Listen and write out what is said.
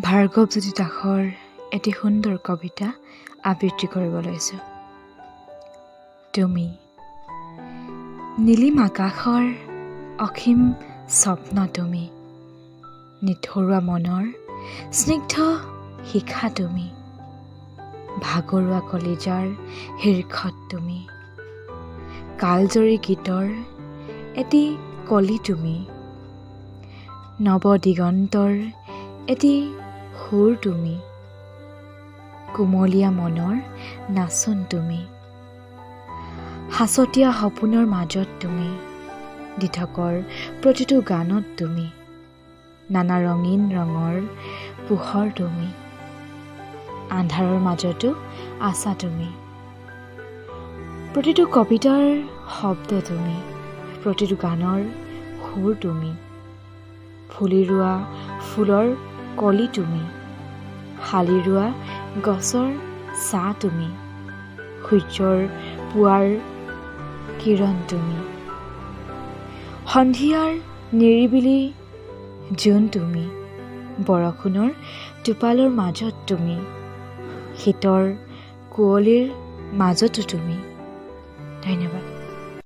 ভাৰ্গৱ জ্যোতি দাসৰ এটি সুন্দৰ কবিতা আবৃত্তি কৰিব লৈছোঁ। তুমি নীলিম আকাশৰ অসীম স্বপ্ন, তুমি নিথৰুৱা মনৰ স্নিগ্ধ শিখা, তুমি ভাগৰুৱা কলিজাৰ শীৰ্ষত, তুমি কালজয়ী গীতৰ এটি কলি, তুমি নৱদিগন্তৰ এটি সুৰ, তুমি কোমলীয়া মনৰ নাচোন, তুমি সাঁচতীয়া সপোনৰ মাজত, তুমি দিঠকৰ প্ৰতিটো গানত, তুমি নানা ৰঙীন ৰঙৰ পোহৰ, তুমি আন্ধাৰৰ মাজতো আছা, তুমি প্ৰতিটো কবিতাৰ শব্দ, তুমি প্ৰতিটো গানৰ সুৰ, তুমি ফুলি ৰোৱা ফুলৰ কলি, তুমি শালি ৰোৱা গছৰ ছাঁ, তুমি সূৰ্যৰ পুৱাৰ কিৰণ, তুমি সন্ধিয়াৰ নিৰিবিলি জোন, তুমি বৰষুণৰ টোপালৰ মাজত, তুমি শীতৰ কুঁৱলীৰ মাজতো, তুমি। ধন্যবাদ।